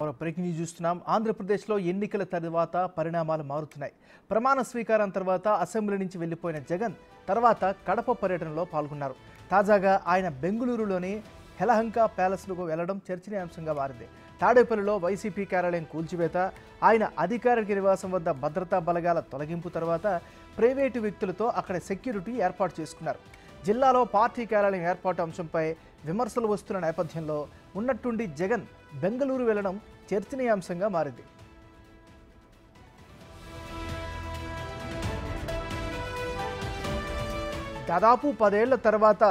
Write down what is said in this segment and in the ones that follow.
Breaking news చూస్తున్నాం. ఆంధ్రప్రదేశ్లో ఎన్నికల తర్వాత పరిణామాలు మారుతున్నాయి. ప్రమాణ స్వీకారం తర్వాత అసెంబ్లీ నుంచి వెళ్లిపోయిన జగన్ తర్వాత కడప పర్యటనలో పాల్గొన్నారు. తాజాగా ఆయన బెంగళూరులోని యలహంక ప్యాలెస్కు వెళ్లడం చర్చనీయాంశంగా మారింది. తాడేపల్లిలో వైసీపీ కార్యాలయం కూల్చివేత, ఆయన అధికారిక నివాసం వద్ద భద్రతా బలగాల తొలగింపు తర్వాత ప్రైవేటు వ్యక్తులతో అక్కడ సెక్యూరిటీ ఏర్పాటు చేసుకున్నారు. జిల్లాలో పార్టీ కార్యాలయం ఏర్పాటు అంశంపై విమర్శలు వస్తున్న నేపథ్యంలో ఉన్నట్టుండి జగన్ బెంగళూరు వెళ్లడం చర్చనీయాంశంగా మారింది. దాదాపు 10 ఏళ్ల తర్వాత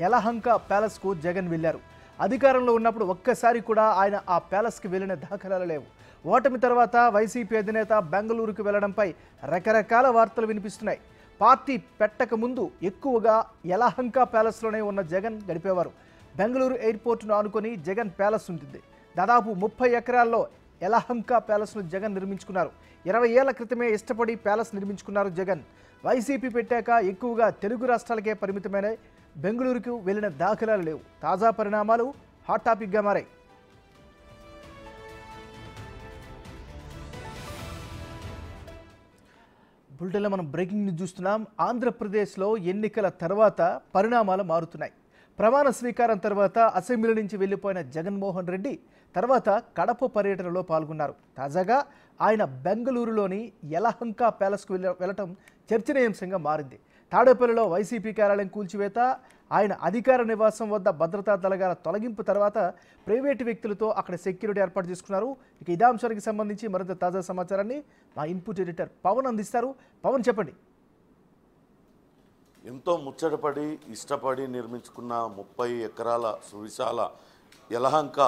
యలహంక ప్యాలెస్కు జగన్ వెళ్లారు. అధికారంలో ఉన్నప్పుడు ఒక్కసారి కూడా ఆయన ఆ ప్యాలెస్కి వెళ్లిన దాఖలాలు లేవు. ఓటమి తర్వాత వైసీపీ అధినేత బెంగళూరుకు వెళ్లడంపై రకరకాల వార్తలు వినిపిస్తున్నాయి. పార్టీ పెట్టక ముందు ఎక్కువగా యలహంక ప్యాలెస్లోనే ఉన్న జగన్ గడిపేవారు. బెంగళూరు ఎయిర్పోర్టును ఆనుకొని జగన్ ప్యాలెస్ ఉంటుంది. దాదాపు 30 ఎకరాల్లో యలహంక ప్యాలెస్ను జగన్ నిర్మించుకున్నారు. 20 ఏళ్ల క్రితమే ఇష్టపడి ప్యాలెస్ నిర్మించుకున్నారు జగన్. వైసీపీ పెట్టాక ఎక్కువగా తెలుగు రాష్ట్రాలకే పరిమితమైన బెంగళూరుకు వెళ్లిన దాఖలాలు లేవు. తాజా పరిణామాలు హాట్ టాపిక్గా మారాయి. బులెటిన్లో మనం బ్రేకింగ్ న్యూస్ చూస్తున్నాం. ఆంధ్రప్రదేశ్లో ఎన్నికల తర్వాత పరిణామాలు మారుతున్నాయి. ప్రమాణ స్వీకారం తర్వాత అసెంబ్లీ నుంచి వెళ్లిపోయిన జగన్మోహన్ రెడ్డి తర్వాత కడప పర్యటనలో పాల్గొన్నారు. తాజాగా ఆయన బెంగళూరులోని యలహంక ప్యాలెస్కు వెళ్లటం చర్చనీయాంశంగా మారింది. తాడేపల్లిలో వైసీపీ కార్యాలయం కూల్చివేత, ఆయన అధికార నివాసం వద్ద భద్రతా దళాల తొలగింపు తర్వాత ప్రైవేటు వ్యక్తులతో అక్కడ సెక్యూరిటీ ఏర్పాటు చేసుకున్నారు. ఇక ఇదే అంశానికి సంబంధించి మరింత తాజా సమాచారాన్ని మా ఇన్పుట్ ఎడిటర్ పవన్ అందిస్తారు. పవన్, చెప్పండి. ఎంతో ముచ్చటపడి ఇష్టపడి నిర్మించుకున్న 30 ఎకరాల సువిశాల యలహంక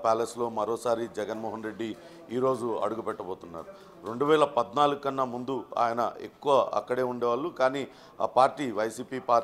ప్యాలెస్లో మరోసారి జగన్మోహన్ రెడ్డి ఈరోజు అడుగుపెట్టబోతున్నారు. 2014 కన్నా ముందు ఆయన ఎక్కువ అక్కడే ఉండేవాళ్ళు. కానీ ఆ పార్టీ వైసీపీ పార్టీ